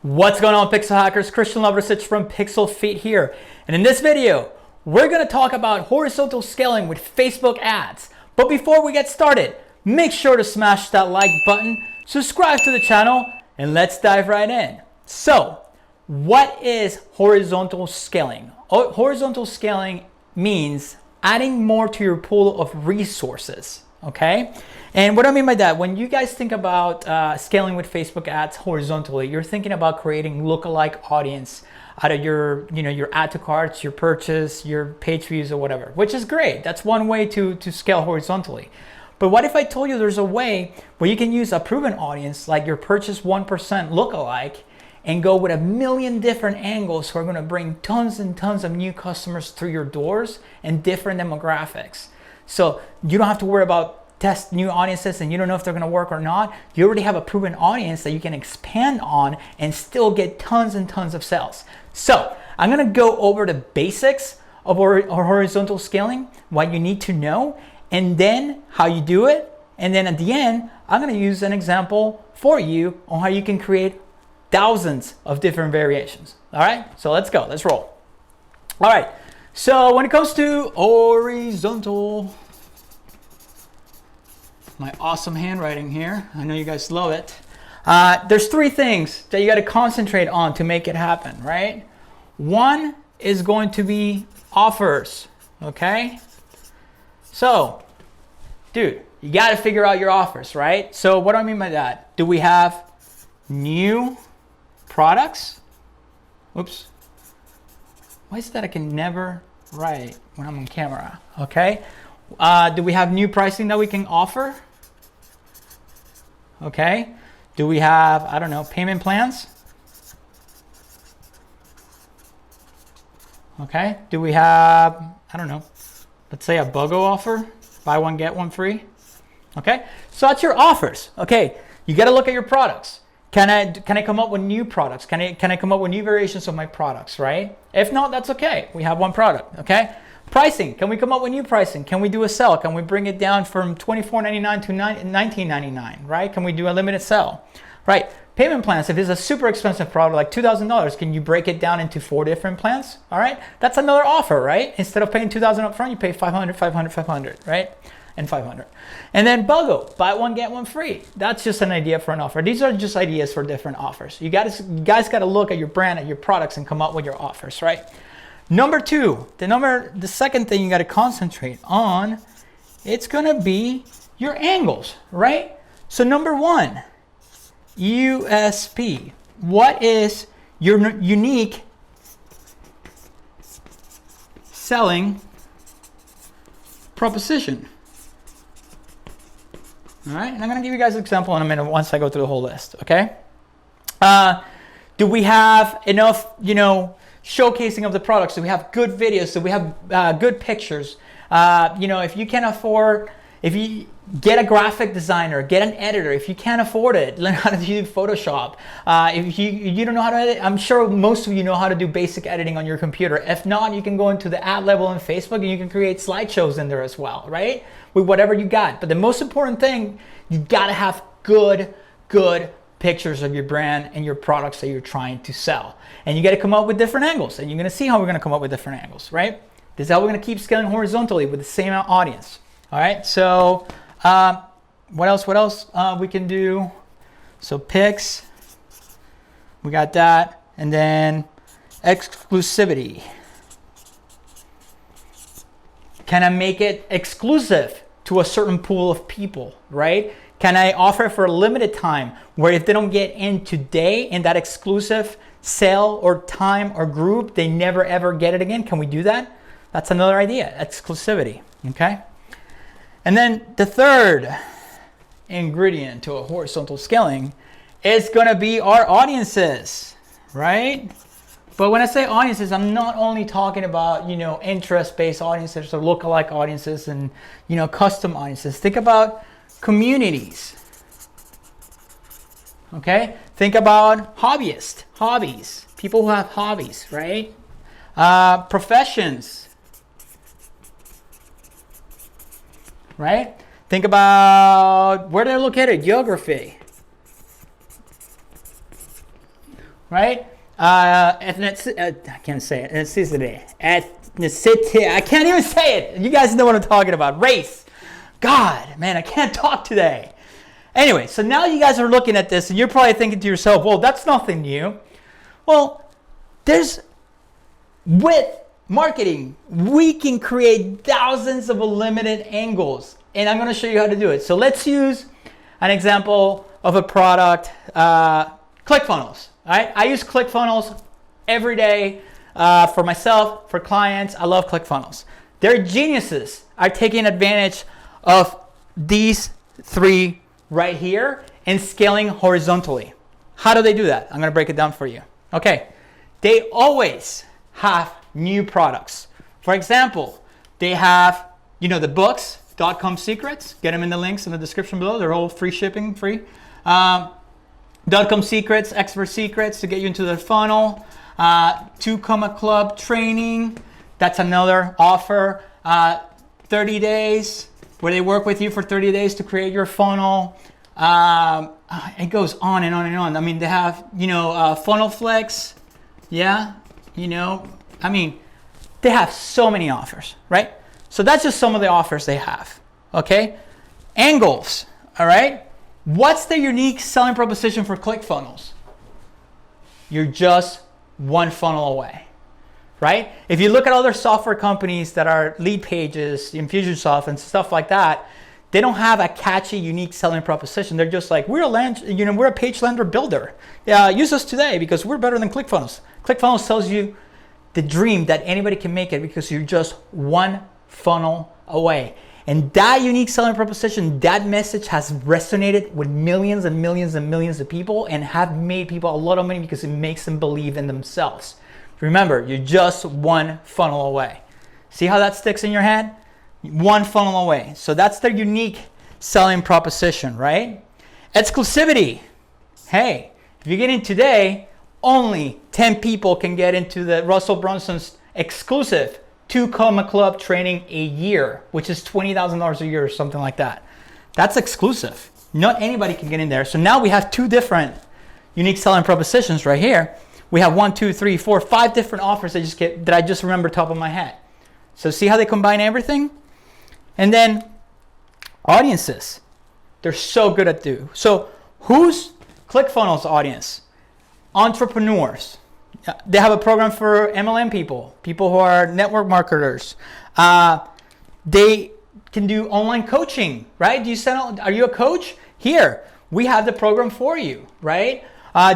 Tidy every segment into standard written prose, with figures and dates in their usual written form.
What's going on, Pixel Hackers? Christian Lovrecich from PixlFeed here. And in this video, we're going to talk about horizontal scaling with Facebook ads. But before we get started, make sure to smash that like button, subscribe to the channel, and let's dive right in. So, what is horizontal scaling? Horizontal scaling means adding more to your pool of resources, okay? And what I mean by that, when you guys think about scaling with Facebook ads horizontally, you're thinking about creating lookalike audience out of your add to carts, your purchase, your page views, or whatever, which is great. That's one way to scale horizontally. But what if I told you there's a way where you can use a proven audience like your purchase 1% lookalike and go with 1 million different angles who are going to bring tons and tons of new customers through your doors and different demographics. So you don't have to worry about test new audiences and you don't know if they're going to work or not. You already have a proven audience that you can expand on and still get tons and tons of sales. So I'm going to go over the basics of our horizontal scaling, what you need to know, and then how you do it. And then at the end, I'm going to use an example for you on how you can create thousands of different variations. All right, so let's go, let's roll. All right, so when it comes to horizontal, my awesome handwriting here, I know you guys love it. There's 3 things that you got to concentrate on to make it happen, right? One is going to be offers, okay? So, dude, you got to figure out your offers, right? So what do I mean by that? Do we have new products? Oops. Why is it that I can never write when I'm on camera? Okay. Do we have new pricing that we can offer? Okay. Do we have, I don't know, payment plans? Okay. Do we have, I don't know, let's say a BOGO offer, buy one, get one free? Okay. So that's your offers. Okay. You got to look at your products. Can I come up with new products? Can I come up with new variations of my products, right? If not, that's okay. We have one product, okay? Pricing, can we come up with new pricing? Can we do a sell? Can we bring it down from $24.99 to $19.99, right? Can we do a limited sell, right? Payment plans, if it's a super expensive product like $2,000, can you break it down into 4 different plans, all right? That's another offer, right? Instead of paying $2,000 up front, you pay $500, $500, $500, right? And $500. And then BOGO, buy one, get one free. That's just an idea for an offer. These are just ideas for different offers. You guys got to look at your brand, at your products, and come up with your offers, right? Number 2, the second thing you got to concentrate on, it's going to be your angles, right? So number 1, USP. What is your unique selling proposition? All right, and I'm going to give you guys an example in a minute once I go through the whole list, okay? Do we have enough, showcasing of the products? Do we have good videos? Do we have good pictures? If you can't afford, if you get a graphic designer, get an editor. If you can't afford it, learn how to do Photoshop. If you don't know how to edit, I'm sure most of you know how to do basic editing on your computer. If not, you can go into the ad level on Facebook and you can create slideshows in there as well, right? With whatever you got. But the most important thing, you gotta have good pictures of your brand and your products that you're trying to sell. And you got to come up with different angles, and you're going to see how we're going to come up with different angles, right? This is how we're going to keep scaling horizontally with the same audience. All right, so what else we can do? So Pix, we got that, and then exclusivity. Can I make it exclusive to a certain pool of people, right? Can I offer for a limited time where if they don't get in today in that exclusive sale or time or group, they never ever get it again? Can we do that? That's another idea, exclusivity, okay? And then the third ingredient to a horizontal scaling is gonna be our audiences, right? But when I say audiences, I'm not only talking about, interest-based audiences or lookalike audiences and, custom audiences. Think about communities, okay? Think about hobbies, people who have hobbies, right? Professions, right? Think about where they're located, geography, right? I can't say it. Ethnicity. I can't even say it. You guys know what I'm talking about. Race. God, man, I can't talk today. Anyway, so now you guys are looking at this and you're probably thinking to yourself, well, that's nothing new. Well, with marketing, we can create thousands of unlimited angles. And I'm going to show you how to do it. So let's use an example of a product, ClickFunnels. All right? I use ClickFunnels every day for myself, for clients. I love ClickFunnels. They're geniuses are taking advantage of these three right here and scaling horizontally. How do they do that? I'm going to break it down for you. Okay. They always have new products. For example, they have, the books, .com secrets. Get them in the links in the description below. They're all free shipping, free. .com secrets, expert secrets to get you into the funnel. 2 Comma Club training. That's another offer. 30 days where they work with you for 30 days to create your funnel. It goes on and on and on. I mean, they have, Funnel Flex. Yeah, they have so many offers, right? So that's just some of the offers they have, okay? Angles, all right? What's the unique selling proposition for ClickFunnels? You're just one funnel away, right? If you look at other software companies that are lead pages, Infusionsoft and stuff like that, they don't have a catchy, unique selling proposition. They're just like, we're a page lander builder. Use us today because we're better than ClickFunnels. ClickFunnels tells you the dream that anybody can make it because you're just one funnel away. And that unique selling proposition, that message has resonated with millions and millions and millions of people and have made people a lot of money because it makes them believe in themselves. Remember, you're just one funnel away. See how that sticks in your head? One funnel away. So that's their unique selling proposition, right? Exclusivity. Hey, if you get in today, only 10 people can get into the Russell Brunson's exclusive 2 Comma Club training a year, which is $20,000 a year or something like that. That's exclusive. Not anybody can get in there. So now we have 2 different unique selling propositions right here. We have 1, 2, 3, 4, 5 different offers that I just remember top of my head. So see how they combine everything? And then audiences. They're so good at do. So who's ClickFunnels audience? Entrepreneurs. They have a program for MLM people who are network marketers. They can do online coaching, right? Are you a coach? Here, we have the program for you, right?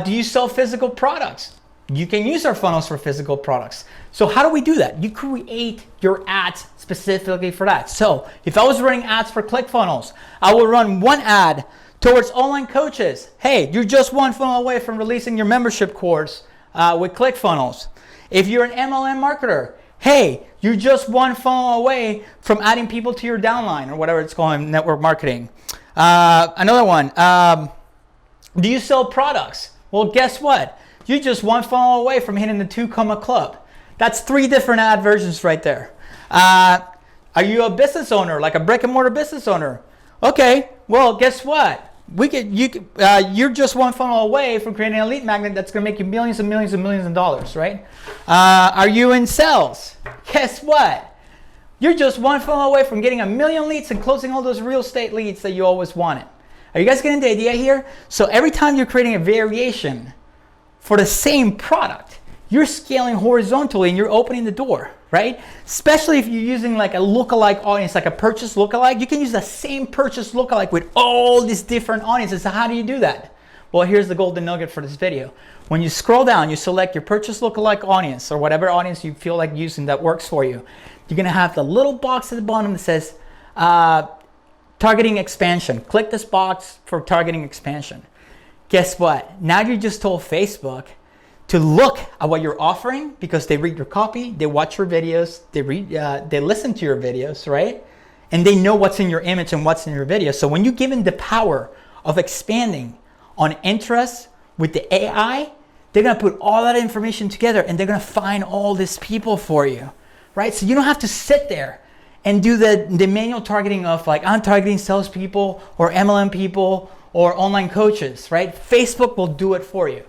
Do you sell physical products? You can use our funnels for physical products. So how do we do that? You create your ads specifically for that. So if I was running ads for ClickFunnels, I will run one ad towards online coaches. Hey, you're just one funnel away from releasing your membership course with ClickFunnels. If you're an MLM marketer, hey, you're just one funnel away from adding people to your downline or whatever it's called in network marketing. Another one, do you sell products? Well, guess what? You're just one funnel away from hitting the 2 Comma Club. That's 3 different ad versions right there. Are you a business owner, like a brick and mortar business owner? Okay, well, guess what? You're just one funnel away from creating a lead magnet that's going to make you millions and millions and millions of dollars, right? Are you in sales? Guess what? You're just one funnel away from getting 1 million leads and closing all those real estate leads that you always wanted. Are you guys getting the idea here? So every time you're creating a variation for the same product, you're scaling horizontally and you're opening the door, right? Especially if you're using like a lookalike audience, like a purchase lookalike. You can use the same purchase lookalike with all these different audiences. So how do you do that? Well, here's the golden nugget for this video. When you scroll down, you select your purchase lookalike audience or whatever audience you feel like using that works for you. You're gonna have the little box at the bottom that says targeting expansion. Click this box for targeting expansion. Guess what? Now you just told Facebook to look at what you're offering because they read your copy, they watch your videos, they listen to your videos, right? And they know what's in your image and what's in your video. So when you give them the power of expanding on interest with the AI, they're gonna put all that information together and they're gonna find all these people for you, right? So you don't have to sit there and do the manual targeting of like, I'm targeting salespeople or MLM people or online coaches, right? Facebook will do it for you.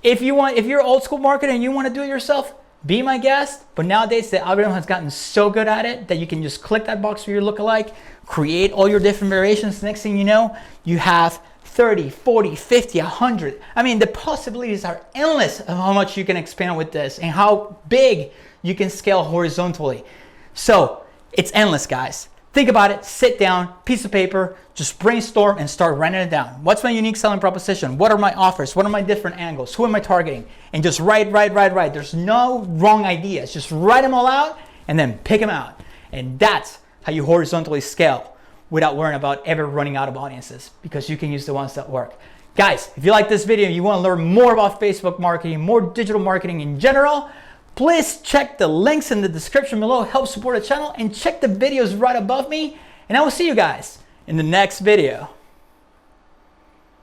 if you're old school marketer and you want to do it yourself, be my guest. But nowadays the algorithm has gotten so good at it that you can just click that box for your lookalike, create all your different variations. Next thing you know, you have 30, 40, 50, 100. I mean, the possibilities are endless of how much you can expand with this and how big you can scale horizontally. So it's endless, guys. Think about it, sit down, piece of paper, just brainstorm and start writing it down. What's my unique selling proposition? What are my offers? What are my different angles? Who am I targeting? And just write. There's no wrong ideas. Just write them all out and then pick them out. And that's how you horizontally scale without worrying about ever running out of audiences, because you can use the ones that work. Guys, if you like this video and you want to learn more about Facebook marketing, more digital marketing in general, please check the links in the description below, help support the channel, and check the videos right above me. And I will see you guys in the next video.